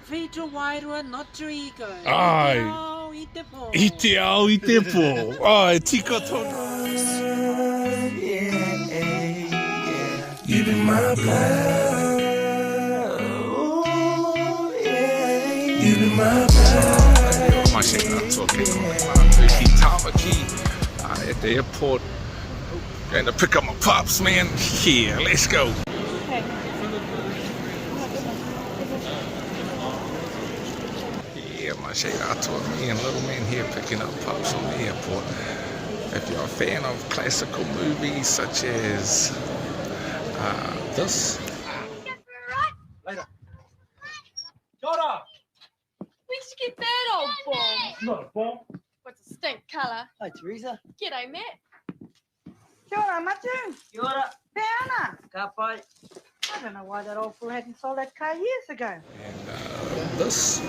Whitu Wairua, not to ego. Ai. I te po. I te ao, I te po. Ai, tika tōna. You be my blood. Ooh, yeah. You be my blood. Mai se ngā toa kei kone mātou ki Tāwaki at the airport. Going to pick up my Parps, man. Yeah, let's go. Yeah, mai se Atua, me and little man here picking up Parps from the airport. If you're a fan of classical movies such as this. Later. Jora! Where'd you get that old bomb? It's not a bomb. What's a stink colour? Hi, Teresa. G'day, Matt. Kia ora, Matu. Kia ora. Peana. Ka pai. I don't know why that old fool hadn't sold that car years ago. And this.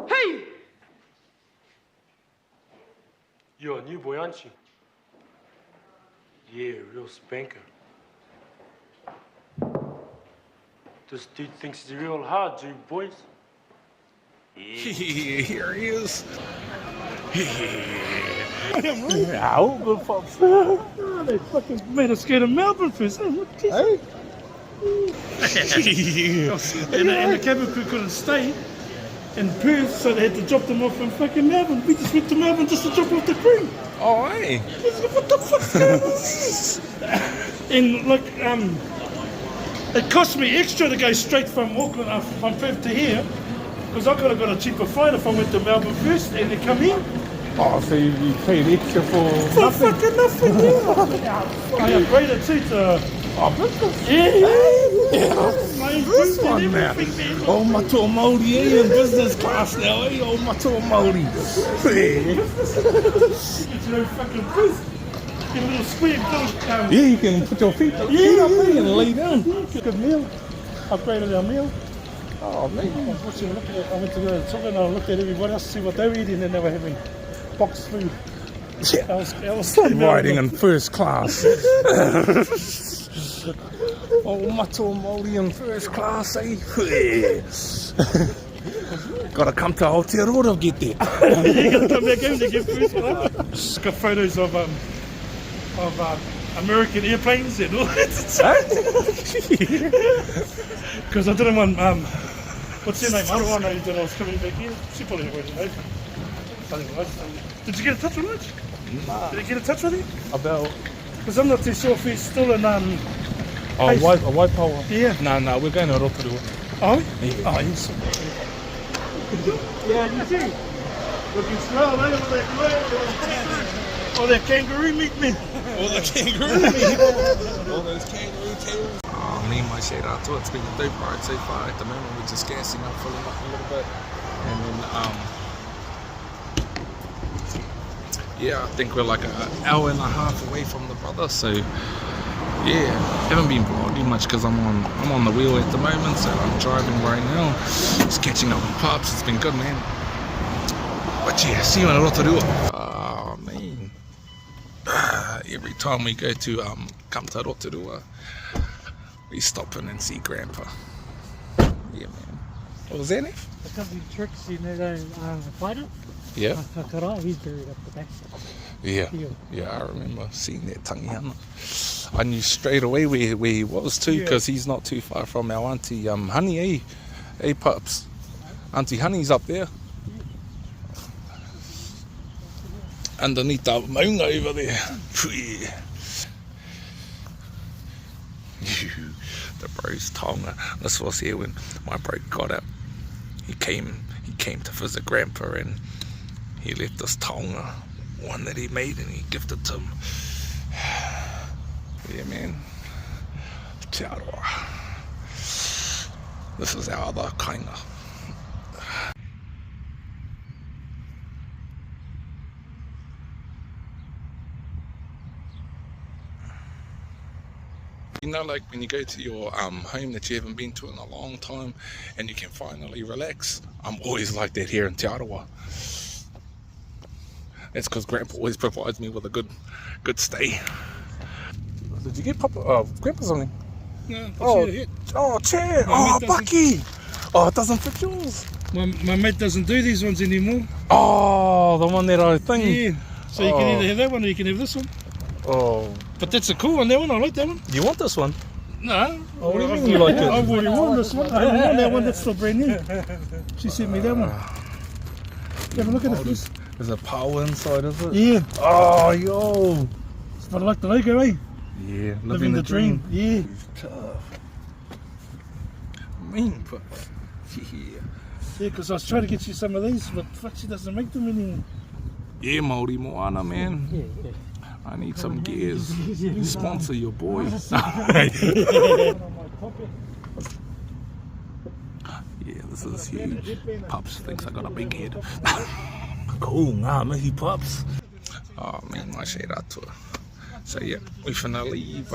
Hey! You're a new boy, aren't you? Yeah, real spanker. This dude thinks he's real hard, you boys. Here he is. Yeah, all good Pops. Oh, they fucking made us scared of Melbourne first. Hey? And the cabin crew couldn't stay in Perth, so they had to drop them off in fucking Melbourne. We just went to Melbourne just to drop off the crew. Oh, hey. What the fuck's going on? And look, it cost me extra to go straight from Auckland, from Perth to here, because I could have got a cheaper flight if I went to Melbourne first and then come here. Oh, so you paid extra for nothing? Fucking nothing, yeah. I upgraded too to business. This one, man. Oh, matua Māori, eh, in business class now, eh? Oh, matua Māori. It's no fucking proof. Get a little square bill. Yeah, you can put your feet up and lay down. Good meal. Upgraded our meal. Oh, man. I went to go to Tonga and I looked at everybody else to see what they were eating and they were having boxed food. Yeah. I was Riding in first class. Oh, matua Māori in first class, eh? Gotta come to Aotearoa to get there. You gotta come back home to get first class. Got photos of American airplanes and all that. Because I didn't want what's her name? Aroha knew that I was coming back here. She probably wouldn't know. I think it was. Did you get a touch with Rich? Nah. Did you get a touch with him? About Because I'm not too sure if he's still in Waipawa. Yeah. No, we're going to Rotorua. Oh? Yeah. Oh, yes. Yeah, you see. Looking swell, eh? All that kangaroo meat, man. All the kangaroo meat. All those kangaroo tails. Oh, me and my shade Atua, it's been a dope ride so far. At the moment, we're just gassing up, filling up a little bit. And then, yeah, I think we're like an hour and a half away from the brother. So, yeah, haven't been vlogging much because I'm on the wheel at the moment. So I'm driving right now. Just catching up with Parps. It's been good, man. But yeah, see you in Rotorua. Oh, man. Every time we go to come to Rotorua, we stop in and see Grandpa. Yeah, man. What was that, Nef? The company tricks, you know, the fighter? Yeah. Whakapapa, he's buried up the back. Yeah. I remember seeing that tangihana. I knew straight away where he was too, because he's not too far from our Auntie Honey, eh, Parps? Auntie Honey's up there. Underneath the maunga over there. The bro's tonga. This was here when my bro got up. He came to visit Grandpa and he left this tonga, one that he made, and he gifted to him. Yeah, man. Te Aroha. This is our other kainga. You know, like when you go to your home that you haven't been to in a long time and you can finally relax. I'm always like that here in Te Aroha. That's because Grandpa always provides me with a good stay. Did you get Grandpa something? No, chair. Oh, Bucky. Oh, it doesn't fit yours. My mate doesn't do these ones anymore. Oh, the one that I think. Yeah. So you can either have that one or you can have this one. Oh. But that's a cool one, that one. I like that one. You want this one? No. Oh, what do you mean you like it? I've already worn this one. I haven't worn that one. That's still brand new. She sent me that one. Have a look at it, please. There's a power inside, is it? Yeah. Oh, yo. But I like the logo, eh? Yeah. Living the dream. Yeah. Tough. Mean, but yeah. Yeah, because I was trying to get you some of these, but fuck, she doesn't make them anymore. Yeah, Māori Moana, man. Yeah. I need some gears. Sponsor your boy. Yeah, this is huge. Parps thinks I got a big head. Cool, ngā mihi Parps. Oh man, my shade Atua. So yeah, we finna leave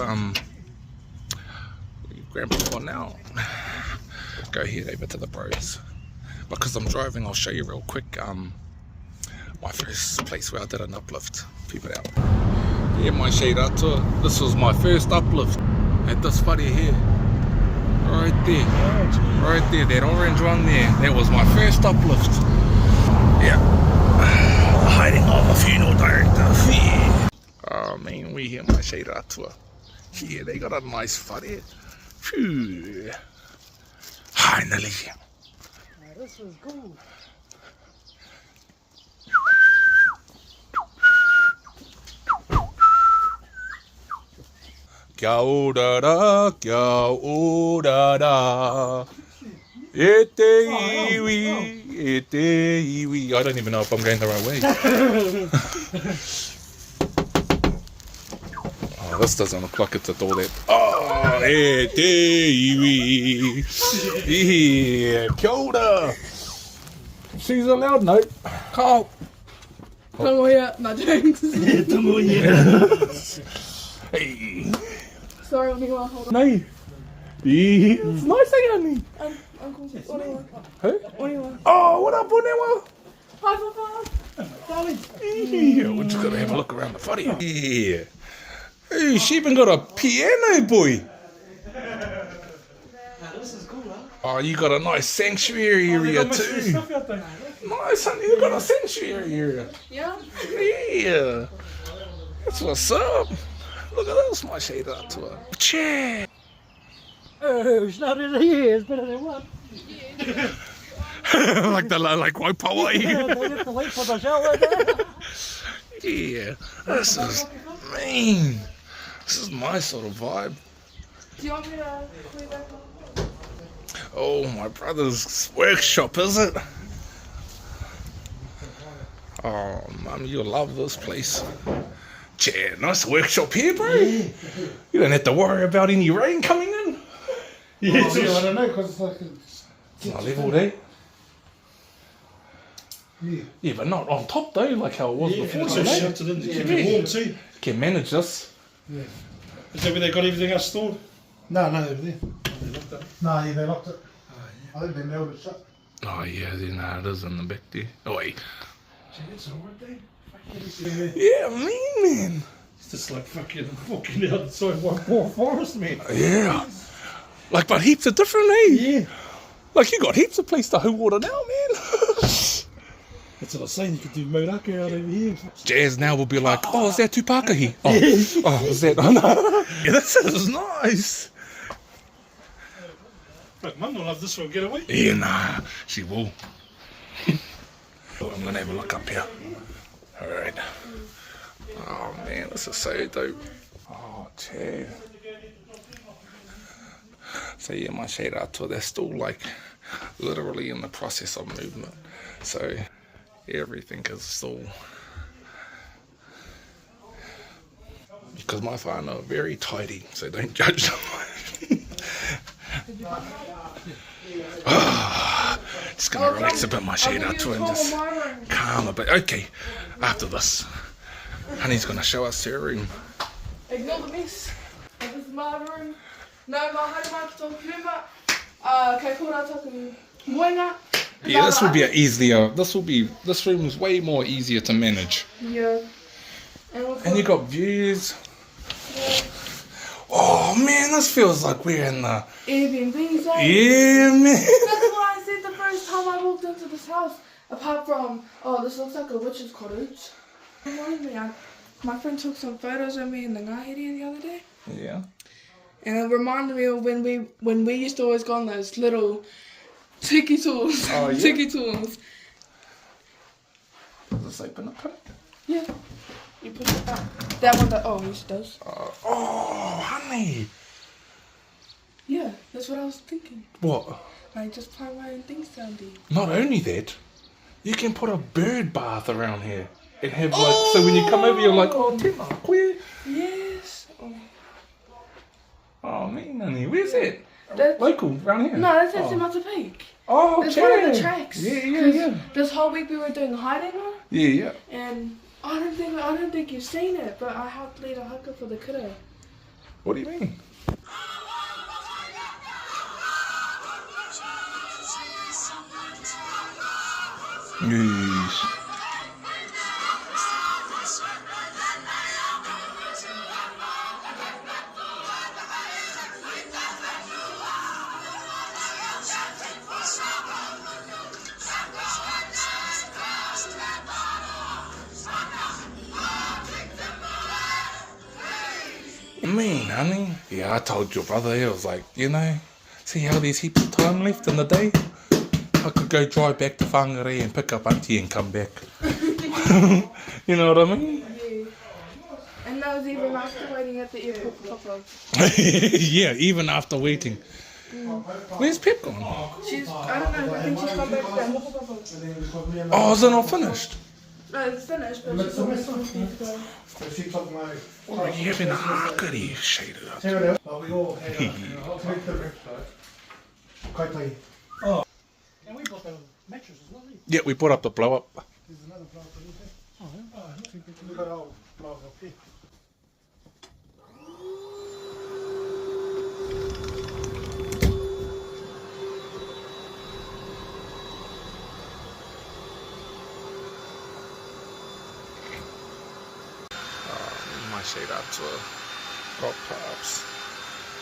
Grandpa for now. Go head over to the bros. Because I'm driving, I'll show you real quick my first place where I did an uplift. Peep it out. Yeah, my shade Atua. This was my first uplift at this whare here. Right there. Right there, that orange one there. That was my first uplift. Yeah. The haerenga of a funeral director. Yeah. Oh man, we here, my shade Atua. Yeah, they got a nice whare. Phew. Finally. This was cool. Kia ora, kia ora. E te iwi. I don't even know if I'm going the right way. Oh, this doesn't look like it's a door that. Oh, e te iwi. Yeah, kia ora. She's a loud note. Carl. Tangoia, no jokes. Yeah, tangoia. Hey. Sorry, Oniwa, hold on. No. Yeah, it's nice, ain't it? Uncle, Oniwa. Who? Oniwa. Oh, what up, Whanau? Hi, Papa. Darling. Yeah, we're just gonna have a look around the whare. Yeah. Hey, she even got a piano, boy. This is cool, huh? Oh, you got a nice sanctuary area too. Stuff out there. Nice, honey. You got a sanctuary area. Yeah? Yeah. That's what's up. Look at this, my shade Atua. Chair. Oh, it's not in here. It's better than one. like Waipawa. Yeah, they have to wait for the shower there. Yeah. This is mean. This is my sort of vibe. Do you want me to clean back on? Oh, my brother's workshop, is it? Oh, Mum, you'll love this place. Yeah, nice workshop here, bro. Yeah. You don't have to worry about any rain coming in. Yeah, I don't know, because it's like... It's not level, eh? Yeah. Yeah, but not on top, though, like how it was before. So sheltered in to keep it warm too. Can manage this. Yeah. Is that where they got everything else stored? No, over there. They locked it. No, yeah, they locked it. I think they nailed it shut. Oh, yeah, it is in the back there. Oh, wait. Gee, that's alright, there. Yeah, mean, man. It's just like fucking walking outside one poor forest, man. Yeah. Like, but heaps of different, eh? Yeah. Like, you got heaps of place to hold water now, man. That's what I was saying, you could do Mauraka out over here. Jazz now will be like, oh, is that tūpākahi? Oh, oh, is that? Oh, no. Yeah, this is nice. But Mum will love this one, get away. Yeah, nah, she will. I'm gonna have a look up here. Alright. Oh man, this is so dope. Oh, chair. So yeah, my shade Atua, they're still like literally in the process of movement. So everything is still, because my whānau are very tidy, so don't judge them. Just gonna relax a bit, my shade Atua, and just calm a bit. Okay, after this, Honey's gonna show us her room. Ignore the mess. This is my my room. No, my haerenga ki tō puma. Kei kōrero tōku moenga. Yeah, this will be this room is way more easier to manage. Yeah. And you got views. Yeah. Oh man, this feels like we're in the Airbnb's, eh? yeah, man. That's what I said the first time I walked into this house. Apart from, oh, this looks like a witch's cottage. Remind me, my friend took some photos of me in the Ngā Ara the other day. Yeah. And it reminded me of when we used to always go on those little tiki tours. Oh, yeah? Tiki tours. Does this open up? Yeah. You push it back. That one, yes, it does. Oh, honey. Yeah, that's what I was thinking. What? Like, just play my own things down there. Not only that, you can put a bird bath around here and have like, so when you come over, you're like, oh, tēnā koe. Yes. Oh, man, honey, where's that? That's, Local, around here? no, that's at Manawataki. Oh, That's okay. one of the tracks. Yeah. This whole week we were doing haerenga, Yeah. and I don't think you've seen it, but I helped lead a haka for the kiddo. What do you mean? Yes. mean, honey? Yeah, I told your brother, I was like, you know, see how there's heaps of time left in the day? I could go drive back to Whangarei and pick up auntie and come back. You know what I mean? Yeah. And that was even after waiting at the airport for Papa. Yeah, even after waiting. Where's Pip gone? She's, I don't know, I think she's come back to Papa. Oh, is it not finished? No, it's finished, but she's always going to go. Oh, you're having a hakari shaded up. Oh. And we bought the mattresses, not we? Yeah, we put up the blow up. There's another blow up in here. Oh, yeah. Look at our blow up here. My shade Atua. Got Parps.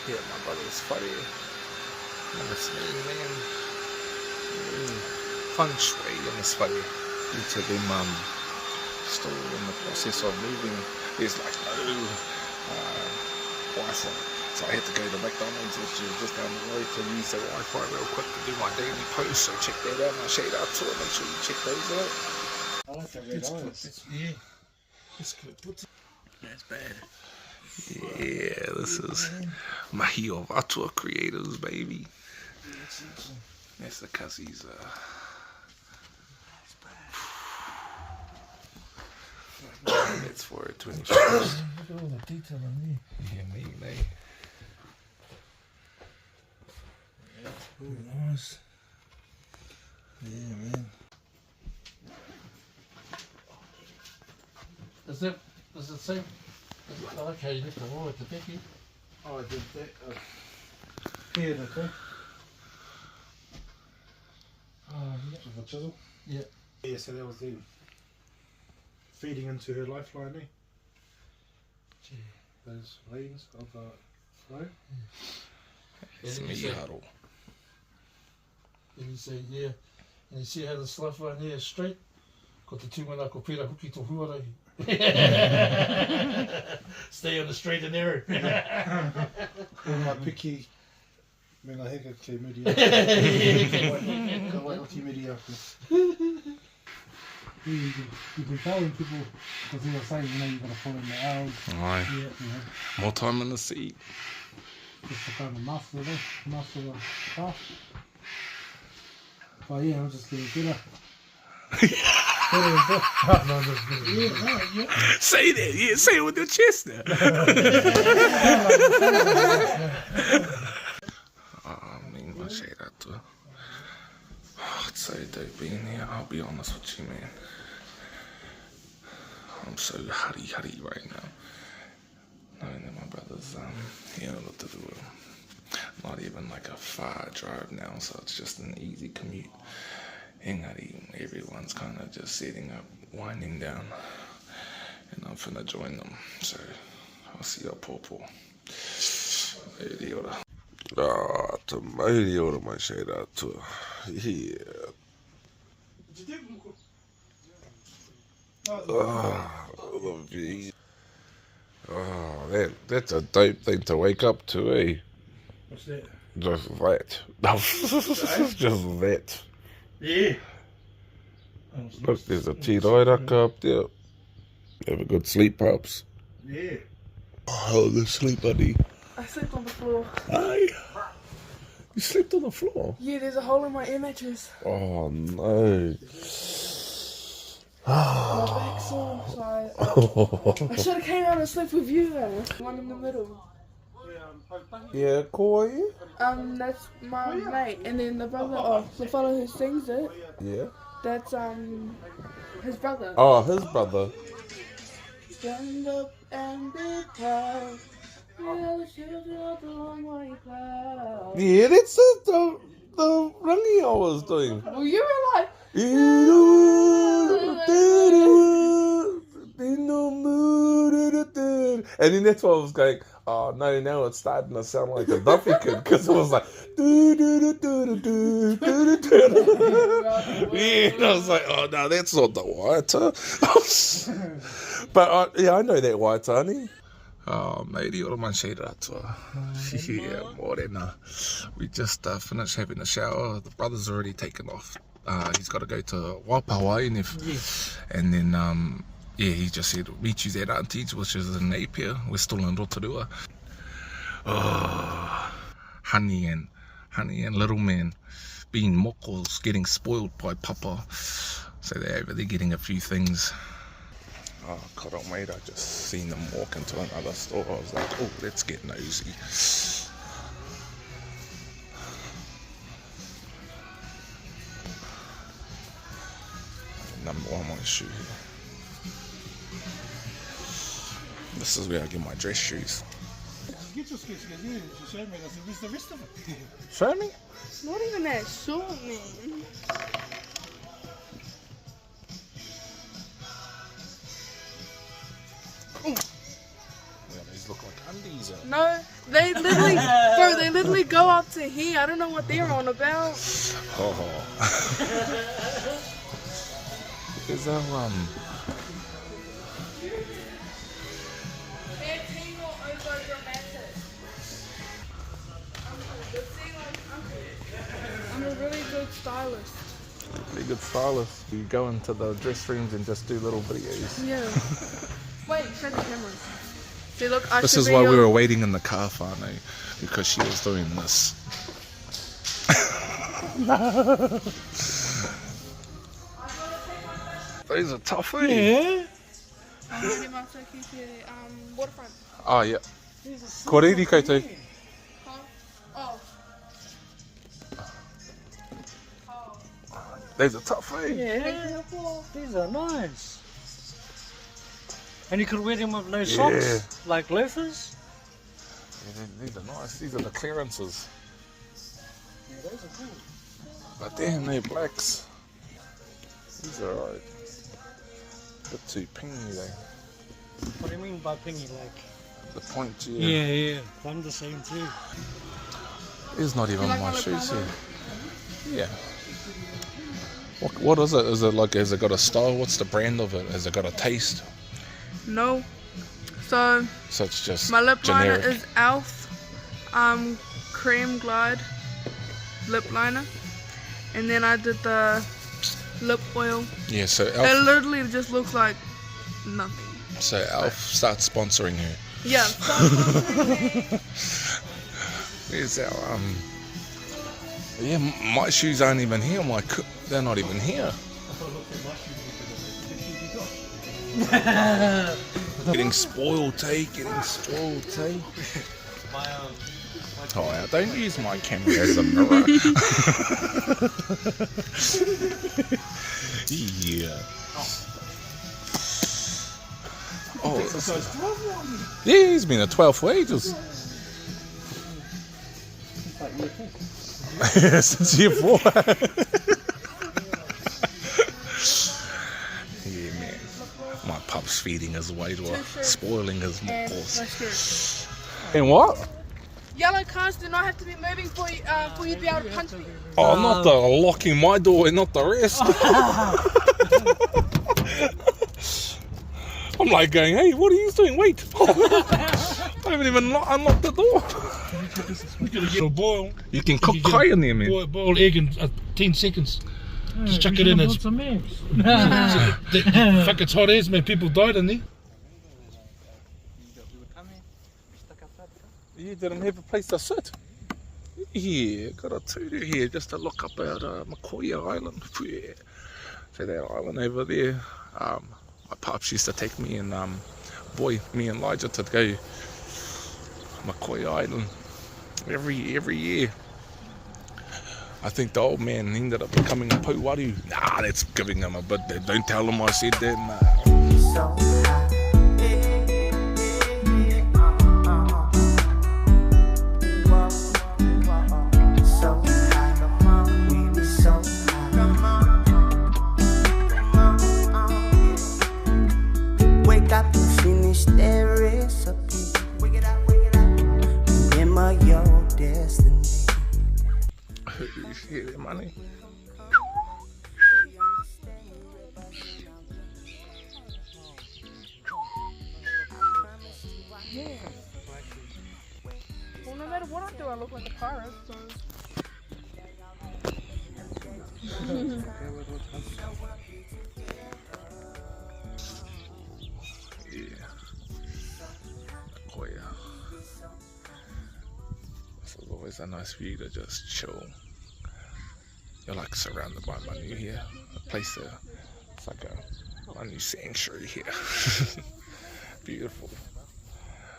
Yeah, my brother's funny. Nice man. Feng shui in this funny. Due to them still in the process of moving. There's like no Wi-Fi. So I had to go to McDonald's, which is just down the road, to use the Wi-Fi real quick to do my daily post. So check that out, my shade Atua. Make sure you check those out. I like that red eyes. Yeah. It's good. That's bad. Yeah, this is Mahi of Atua Creators, baby. That's the cussies. That's for 21st. Look at all the detail in there. Yeah, me, mate. Oh, nice. Yeah, man. Does it say? Oh, okay, you left the wall at the back here. Oh, I did that. Here, okay. Oh, yeah. With a chisel? Yeah. Yeah, so that was them feeding into her lifeline there. Gee. Those leaves of the flow. It's me, Huddle. And you say, yeah. And you see how this lifeline here is straight? Got the tūpuna ko pērā huki tohu arai. Stay on the straight and narrow. My picky. Me ngā heka ke muri aku. Ka wairo ki muri aku. You can tell when people, because they were saying, you know, you've got to follow the hours. Aye. Yeah, you know, More time in the seat. just to kind of master the craft. But yeah, I'm just getting better. Say that, yeah, say it with your chest now. I mean, my shade out to her. Oh, it's so dope being here, I'll be honest with you, man. I'm so hurry right now. knowing that my brother's here in Rotorua. Not even like a far drive now, so it's just an easy commute. Engari, everyone's kind of just setting up, winding down, and I'm finna join them. So I'll see you pōpō. Mauri ora. Te mauri ora mai sei rā Atua. Yeah. The view. That's a dope thing to wake up to, eh? What's that? Just that. Just that. Yeah. Look, there's a te rairaka up there. Have a good sleep, Parps. Yeah. Oh, good sleep, buddy. I slept on the floor. Aye. You slept on the floor? Yeah, there's a hole in my air mattress. Oh, no. My back's sore, so I should have came out and slept with you though. One in the middle. Yeah, cool, are you? That's my mate, and then the brother, the fellow who sings it, Yeah. that's his brother. Oh, his brother. Stand up and be proud. Yeah, the children of the long white cloud. Yeah, that's the rangi I was doing. Well, you were like, and then that's why I was going, oh no, now it's starting to sound like a Duffy Kid, because it was like, yeah, and I was like, oh no, that's not the Waita. But yeah, I know that Waita, honey. Oh, matey, ora mai sei rā Atua. Yeah, morena. We just finished having a shower. The brother's already taken off. He's got to go to Wapawai, and then yeah, he just said, meet you at Auntie's, which is in Napier. We're still in Rotorua. Oh, honey and little man being mokos, getting spoiled by papa. So they're over there getting a few things. Oh, God, mate, I just seen them walk into another store. I was like, oh, let's get nosy. Number one, my shoe here. This is where I get my dress shoes. Get your sketch, yeah. She showed me. I said, where's the rest of it? Show me? it's not even that short, man. Yeah, these look like undies. No, they literally, they literally go up to here. I don't know what they're on about. Oh. Is that I'm a really good stylist. pretty good stylist? You go into the dress rooms and just do little videos. Yeah. Wait, show the camera. See, look, I This should is be why we your- were waiting in the car, Whanau, because she was doing this. Those are tough, eh? Yeah. Waterfront. Oh, yeah. Kōrero koutou. Oh. Those are tough, eh? Yeah. These are nice. And you could wear them with no socks, like loafers. Yeah, these are nice. These are the clearances. Yeah, those are cool. But damn, they're blacks. These are alright. Bit too pingy though. What do you mean by pingy? Like? The point, Yeah. I'm the same too. It's not even like my my shoes combo? here. Yeah. What is it? Is it like, has it got a style? What's the brand of it? Has it got a taste? No. So So it's just my lip generic. liner is Elf Cream Glide lip liner, and then I did the lip oil. Yeah, so It Elf, literally just looks like nothing. starts sponsoring her. Yeah. Where's our yeah, my shoes aren't even here. They're not even here. Getting spoiled, eh? Getting spoiled, eh? Oh, don't use my camera as a mirror. Yeah. Oh, Yeah, he's been a 12 for ages. Since year 4. Yeah, man. My pup's feeding his Wairua, spoiling his mokos. And what? Yellow cars do not have to be moving for you to be able to punch me. Oh, not the locking my door and not the rest. I'm like going, hey, what are you doing? Wait. I haven't even unlocked the door. So boil. You can cook kai in there, man. Boil egg in 10 seconds. Just chuck it in. It's fuck, it's hot as, man. People died in there. You didn't have a place to sit. Yeah, got a tutu here just to look up at Makoia Island. Yeah. So that island over there. My Parps used to take me and me and Elijah to go Makoia Island every year. I think the old man ended up becoming a puwaru. Nah, that's giving him a bit there. Don't tell him I said that. Nah. Wake up and finish that recipe. Remember your destiny. You hear that money? Yeah. Well, no matter what I do, I look like a pirate, so... Yeah. Koya. This is always a nice view to just chill. You're like surrounded by manu here. A place to, it's like a manu sanctuary here. Beautiful.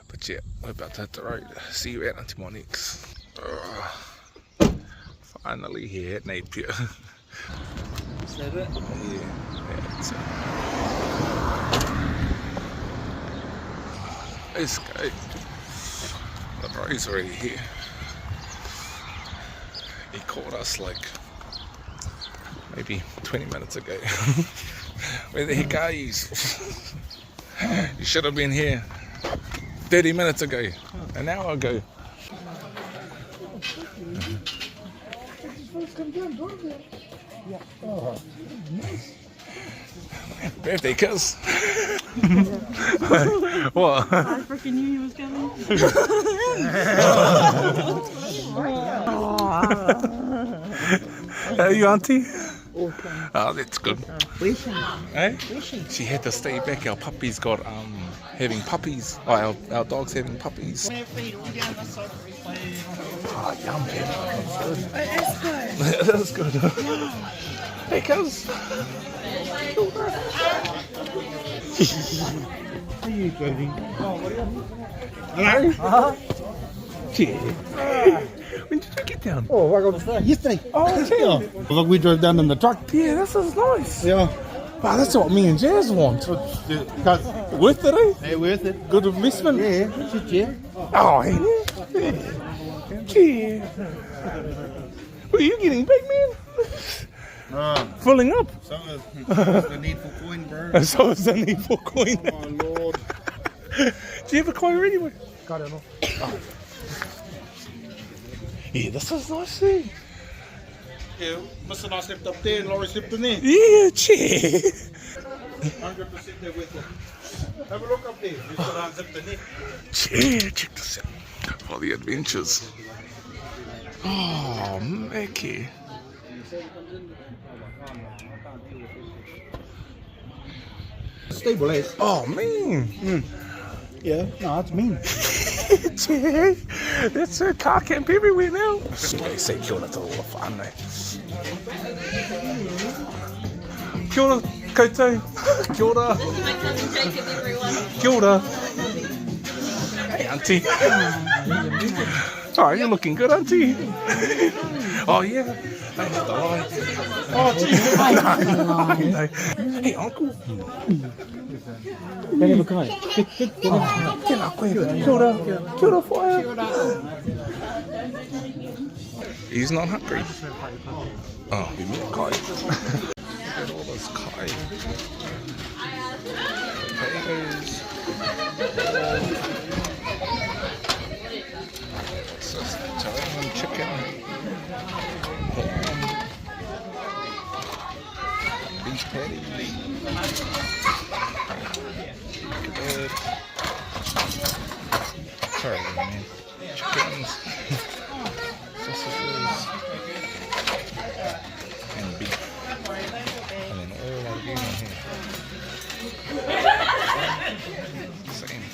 But yeah, we're about to hit the road. See you out until my next. Finally here at Napier. Is that it? Yeah, that's it. Let's go. The bro's already here. He called us like maybe 20 minutes ago. Where the heck are you? You should have been here 30 minutes ago, an hour ago. Birthday kiss. What? I freaking knew he was coming. Are you auntie? Oh, that's good. Eh? She had to stay back. Our puppy's got having puppies. Oh, our dog's having puppies. Oh, yum, baby. It's good. That's good. Hey, cuz. How are you driving? Hello? Yeah. When did you get down? Oh, yesterday. Oh, yeah. Look, we drove down in the truck. Yeah, this is nice. Yeah. Wow, that's what me and Jazz want. Worth it, eh? Hey, worth it. Good investment. Yeah, shit, yeah. Oh, hey. Yeah. What are you getting, big man? Filling up. So is the need for coin, bro. So is the need for coin. Oh, Lord. Do you have a coin anyway? I don't know. Yeah, this is nice, eh? Yeah, Mr. and I slept up there and Laurie slept in there. Yeah, cheer. 100% they're with it. Have a look up there. Mr. and I slept in there. Cheer, check this out. For the adventures. Oh, Mickey. Stable as. Oh, man. Yeah, no, it's mean. Cheer. That's a car camp everywhere now. Okay, say kia ora to all the whānau. Kia ora, koutou. Kia ora. This is my cousin Jacob, everyone. Kia ora. Hey, auntie. Oh, you're looking good, auntie. Oh, yeah. Don't have to lie. Oh, gee. Hey, uncle. He's not hungry. Oh, we met Kai. Look at all this Kai. Potatoes. Sausage, chicken. Ham. Beef patty. Good. Sorry, man. Chickens. Sausages. And beef. And then all our game in here. Same.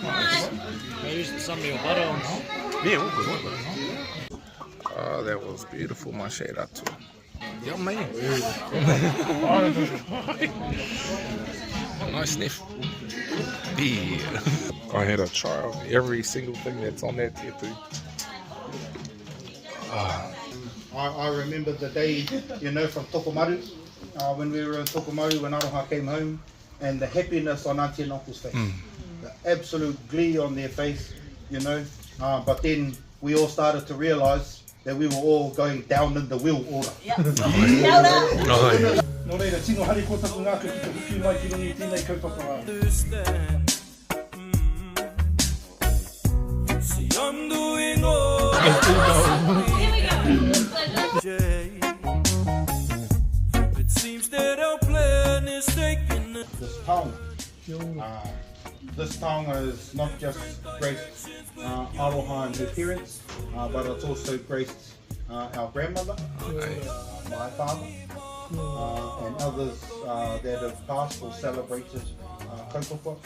Nice. Use some of your butter on. Yeah, all good, all good. Oh, that was beautiful, my shade Atua. Yummy. Nice sniff. Yeah. I had a try of every single thing that's on that tier too. I remember the day, you know, from Tokomaru, when we were in Tokomaru, when Aroha came home, and the happiness on Auntie and Uncle's face. The absolute glee on their face, you know. But then we all started to realise that we were all going down in the wheel order. Nō reira, tino hari ko taku ngāku ki te huki mai ki rungi tēnei kaupapa rā. This taonga. This taonga is not just graced Aroha and her parents, but it's also graced our grandmother, my father, and others that have passed or celebrated kaupapa.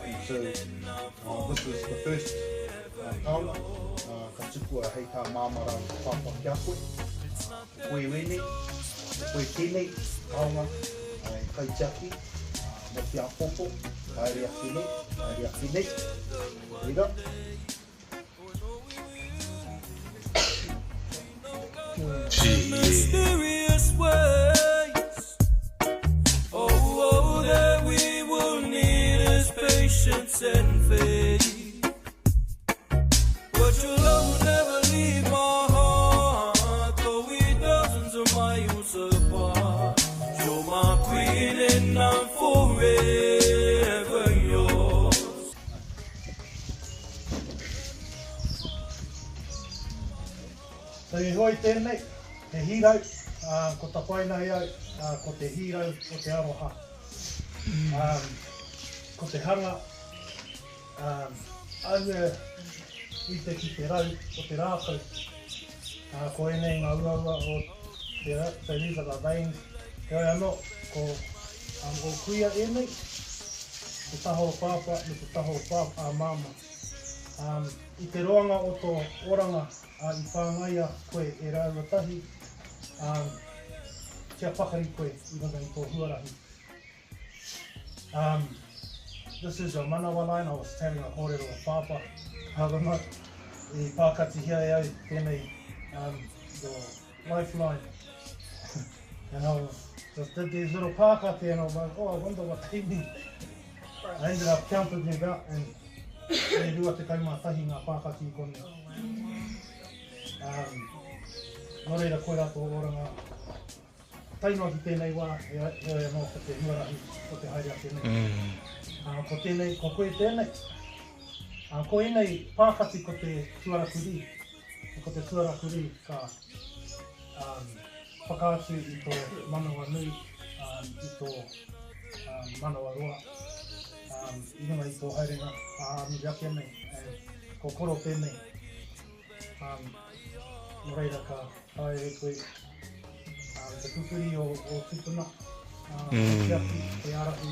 And so this is the first taonga, ka tukua hei tā māmara papa ki a koe. Koe wene, koe tēnei taonga, kai tiaki, mo te apopo, haerenga tēnei, haerenga tēnei, reira. Mysterious ways. Oh, that we will need is patience and faith. But your love will never leave my heart, though we're dozens of miles apart. You're my queen and I'm forever yours. So i hoi tēnei, he hirau, ko ta whainai au, ko te hirau, ko te aroha. Ko te hanga, aue i te ki te rau, ko te rākau. Ko enei ngā uaua o te rīza la vein. Kau anō, ko kuia enei, te taho pāpa, me te taho pāpa a māma. I te roanga o tō oranga, I whāngai a koe e rāua tahi, kia whakari koe I runga I tō huarahi. This is a Manawataki line. I was telling a kōrero a pāpa, hāwama, I pākati hia au tēnei, the lifeline. And I was just did these little pākati and I was like, oh, I wonder what they mean. I ended up counting them out and e rua te kaumatahi ngā pākati I konei. Nō reira koe rato o oranga tainoa ki tēnei wā, e anō ko te huarahi, ko te haerenga tēnei. Ko tēnei, ko koe tēnei. Ko enei pākati ko te tuarakuri, ko te tuarakuri ka whakaatu I tō manawa nui, I tō manawa roa. I runga I tō haerenga, mi rea tēnei, ko koro tēnei. Nō reira ka haere koe te kukuri o tūpuna, te tiaki, te arahi,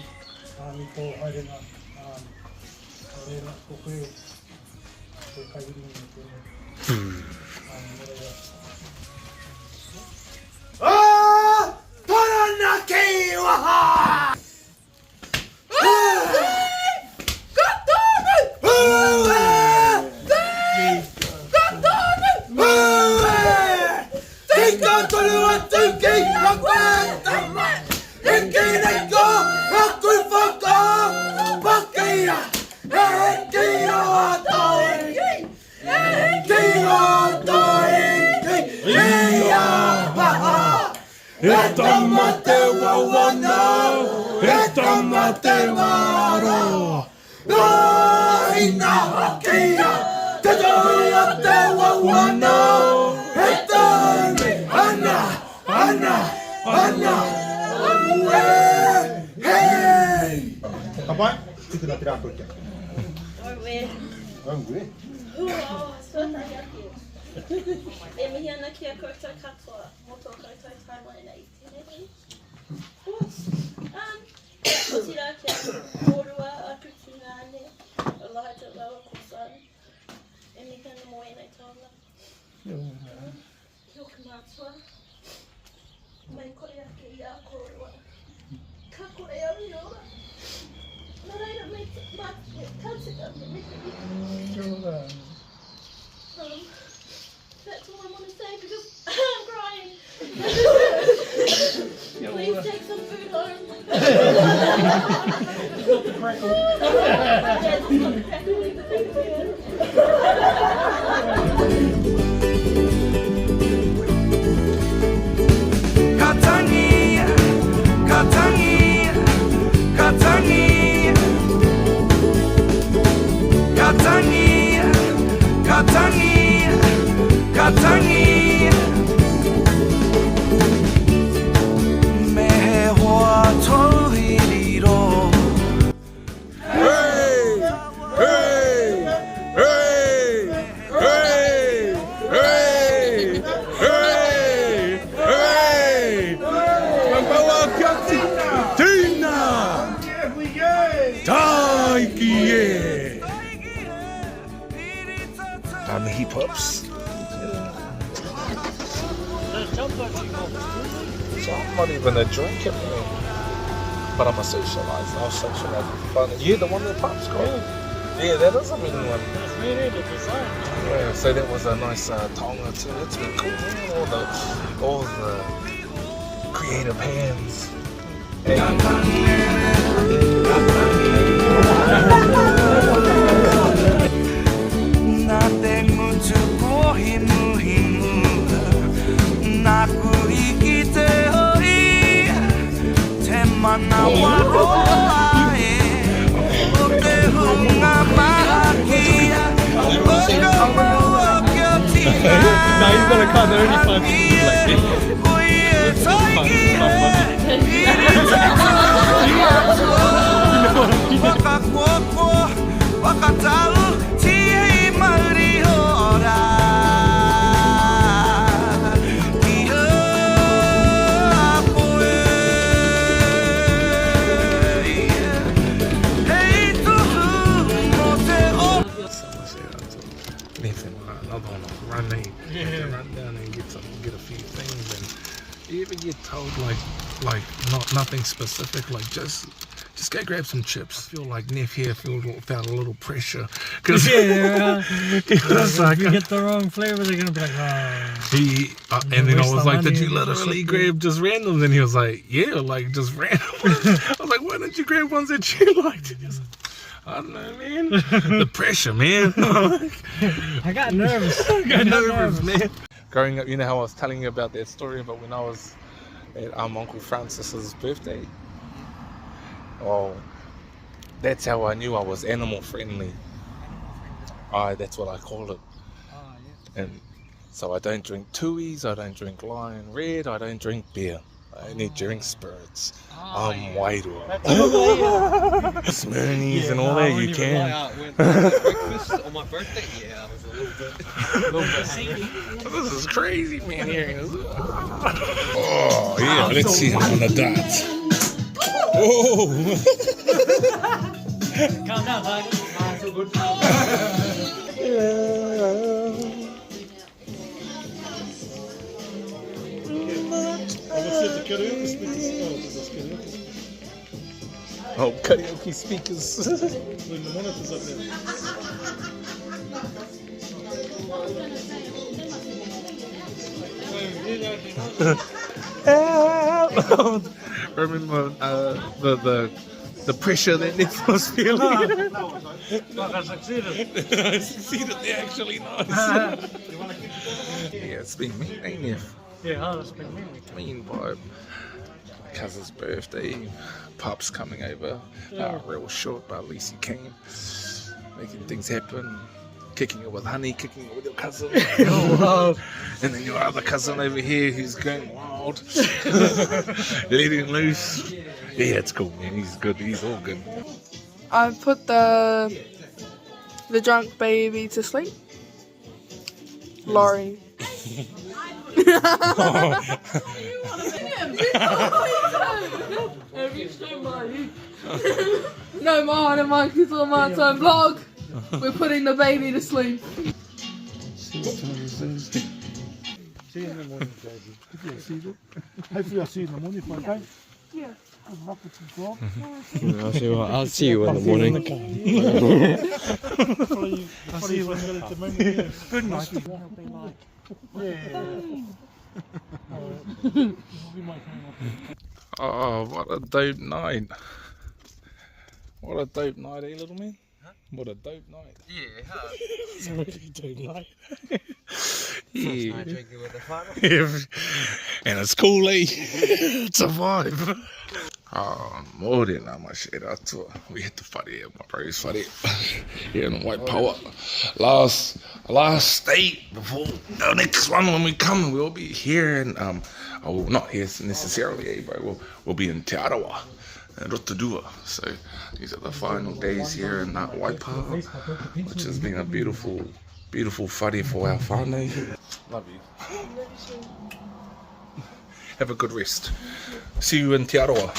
mi tō haerenga. Nō reira, ko koe kaiwiri ni tēnei. Nō reira. Taranaki waha! Tika tolu tuki aku tama Ekine ko aku whaka Pakia Ekino toi Ekino toi Ia paha E tama te Whanau E tama te aroha Ina hakia Te tohu te Whanau E tame ana Hey! Kapai, kita nak tirak kerja. Oh, sōtai ake. E mihi ana ki a koutou katoa, mō tō koutou timeline i te rere. Ko tira ki a kōrero aku ki ngāne, a light at lower kusan. E mihi ana mo enei taonga. Kia ora mātua. Mai kore ake i a kōrero. Ka kore au i ora. Nā reira me tātika me mekiri. That's all I want to say because I'm crying. Please take some food home. Mihi Parps. So I'm not even a drinker, man. But I'm a socializer. I'll socialize with fun. You the one that Parps got? Yeah, that is a big one. Yeah, so that was a nice tonga too. It's been cool, man. All the creative hands. No, he's got a car that only 5 people like this. Another one, run down and get a few things. And you ever get told like nothing specific, like just go grab some chips. I feel like Neff here felt a little pressure because If you get the wrong flavor, they're gonna be like, oh. And then I was like, did you literally grab just randoms? And he was like, yeah, like just random. I was like, why didn't you grab ones that you liked? And he was like, I don't know, man. The pressure, man. I got nervous. nervous, man. Growing up, you know how I was telling you about that story about when I was at Uncle Francis's birthday? Oh, that's how I knew I was animal friendly. That's what I call it. And so I don't drink tuis, I don't drink lion red, I don't drink beer. I only drink spirits. Wairua. Smirnies and all that you can. Breakfast on my birthday, I was a little bit This is crazy, man. Hearing this. Oh yeah, let's see him on the dots. Oh. Calm down, bud. So good. Oh, karaoke speakers. When the monitor's up there. Help! Remember the pressure that Nick was feeling? Like I succeeded. I succeeded there, actually. Nice. Yeah, it's been mean, ain't it? Yeah, it's been mean. Mean vibe. Cousin's birthday, Parps coming over. Real short, but at least he came. Making things happen. Kicking it with honey, kicking it with your cousin. And then your other cousin over here who's going wild. Letting loose. Yeah, it's cool, man. He's good. He's all good. I put the drunk baby to sleep. Laurie. No, mine and Mike is on my time vlog. We're putting the baby to sleep. See what time it is. See you in the morning, baby. Yeah, see you. Hopefully I'll see you in the morning if I don't. Yeah. I'll see you in the morning. I'll see you when you get to moment. Good night. Oh, what a dope night. What a dope night, eh, little man? What a dope night. Yeah, Really dope night. yeah. Night drinking with the whānau. Yeah. And it's cool, eh? It's a vibe. Oh, morena, my shit, Atua. We hit the whare, my bros, whare. Here in White Power. Last state before the next one when we come, we'll be here in, well, not here necessarily, eh, bro. We'll be in Te Aroha. Rotorua. So these are the final days here in that White Power, which has been a beautiful whare for our whānau. Love you. Have a good rest. See you in Te Aroha.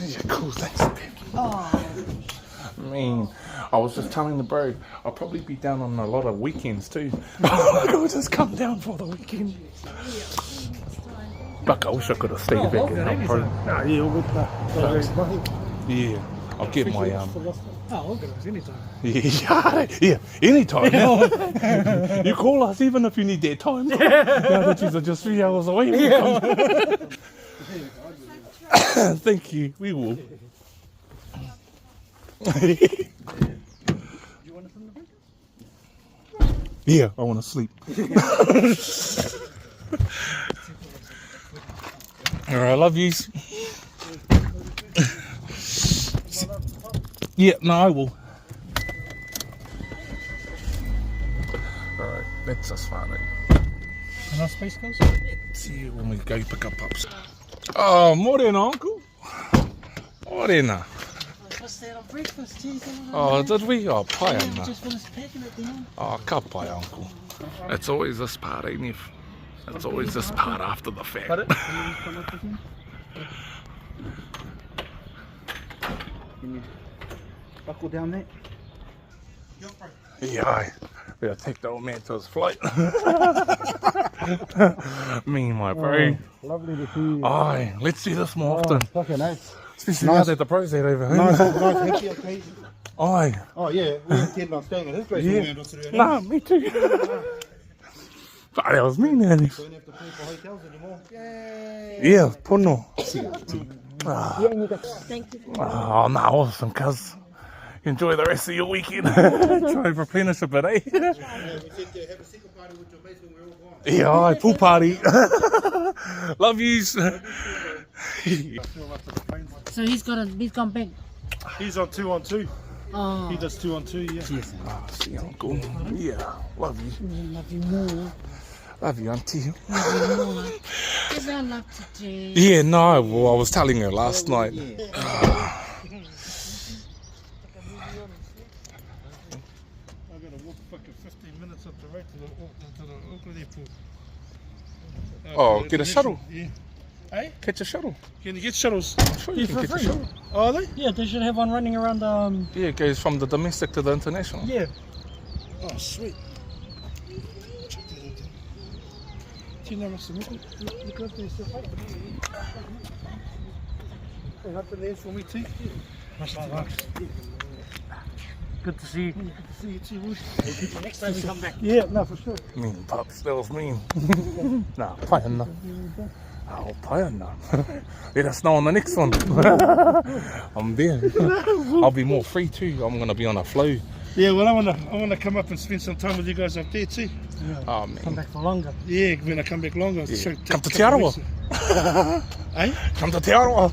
Yeah, cool, thanks, babe. I mean, I was just telling the bro, I'll probably be down on a lot of weekends too. I'll just come down for the weekend. Fuck, I wish I could have stayed back in that bro. Nah, yeah, all good. Yeah, I'll get my Oh, okay, anytime. Yeah, anytime. You call us even if you need that time. Now that you are just 3 hours away. Thank you, we will. Yeah, I want to sleep. Alright, I love yous. Yeah, no, I will. Alright, that's us finally. And our space goes? See you when we go pick up Pups. Oh, morena, uncle. Morena. Just had a breakfast, geez. Oh, did we? Oh, pai Yeah, ana. we just finished packing it down. Oh, ka pai, uncle. It's always this part, ain't it? It's always this part after the fact. Buckle down there. Yeah, I better take the old man to his flight. Me and my bro. Lovely to see you. Aye, let's do this more often. Fucking nice. Especially now that the bro's out over home. Nice happy occasion. Aye. Oh yeah, we intend on staying at his place. Yeah. Nah, me too. But that was me, man. Don't have to pay for hotels anymore. Yeah, pono. Thank you. Oh, no, awesome, cuz. Enjoy the rest of your weekend. Try and replenish a bit, eh? We said to have a second party with your mates when we're all gone. Yeah, aye, pool party. Love yous. So he's gone back. He's on 2-on-2. Oh. He does 2-on-2, yeah. Oh, see, uncle. Yeah, love you. Love you more. Love you, auntie. Love you more. Give our love to Jay. Yeah, no, well, I was telling her last night. I've got to walk fucking 15 minutes up the road to the Auckland airport. Oh, get a shuttle. Yeah. Hey? Catch a shuttle. Can you get shuttles? I'm sure you can catch a shuttle. Are they? Yeah, they should have one running around. Yeah, it goes from the domestic to the international. Yeah. Oh, sweet. Check that out. Do you know what's the matter? Look up there, stuff like that. Hey, up in there for me too. Much too much. Good to see you. Good to see you too, Bush. Next time we come back. Yeah, no, for sure. Mean Parps, that was mean. Nah, paena. Oh, paena. Let us know on the next one. I'm there. I'll be more free too. I'm gonna be on a flow. Yeah, well, I wanna come up and spend some time with you guys up there too. Yeah. Oh man. Come back for longer. Yeah, when I come back longer. Yeah. So Come to Te Aroha. Eh? Come to Te Aroha.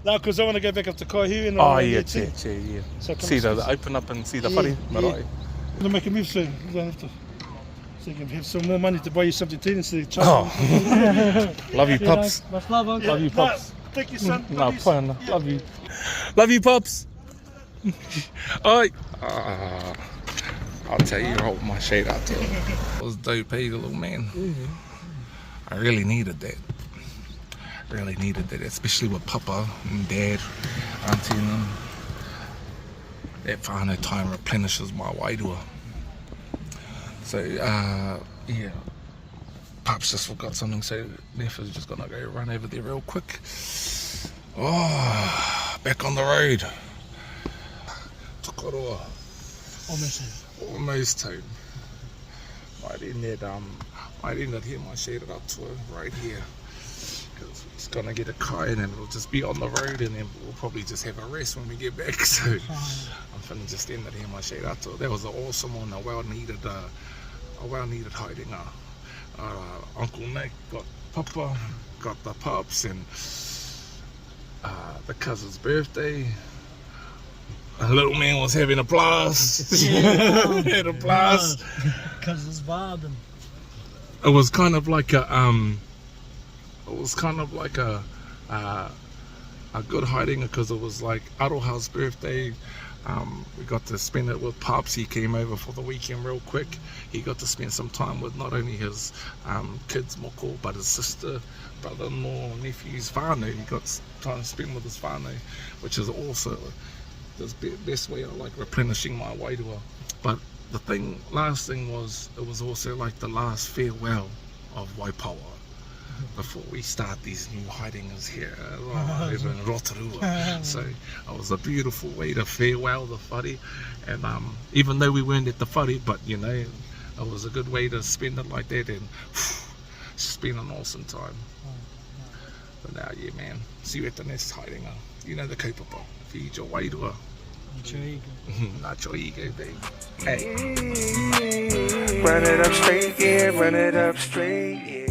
No, because I want to go back up to Kaihu and Oh yeah, yeah. So See the open up and see the whare. Marae. I'll make a move soon. You don't have to. So you can have some more money to buy you something to eat instead of Oh. Love you, Pups. Much love, Uncle. Love you, Pups. Thank you, son. No, Please. paena. Love you. Love you, Pups. Oi. I'll tell you, hold my shade out to him. It was dope, hey, little man. I really needed that. Really needed that, especially with Papa and Dad, Auntie and them. That whānau time replenishes my wairua. So, yeah. Parps just forgot something, so Nefa's just gonna go run over there real quick. Oh, back on the road. Rotorua. Almost home. Might end up here my shaded Atua right here. Because it's gonna get a car in and it'll just be on the road and then we'll probably just have a rest when we get back. So I'm finna just end it here my shade Atua. That was an awesome one, a well needed haerenga. Uncle Nick got Papa, got the Parps and the cousin's birthday. A little man was having a blast. Had a blast. Cousin's vibing. It was kind of like a good haerenga because it was like Aroha's birthday. We got to spend it with Parps. He came over for the weekend real quick. He got to spend some time with not only his kids moko, but his sister, brother-in-law, nephew's whānau. He got time to spend with his whānau, which is also the best way of like replenishing my wairua. But the last thing was, it was also like the last farewell of Waipawa before we start these new haerengas here in Rotorua. So it was a beautiful way to farewell the whare, and even though we weren't at the whare, but you know, it was a good way to spend it like that, and it's been an awesome time. But now, yeah man, see you at the next haerenga. You know the kaupapa, feed your wairua. Not your ego. Not your ego, baby. Hey. Run it up straight, yeah, run it up straight, yeah.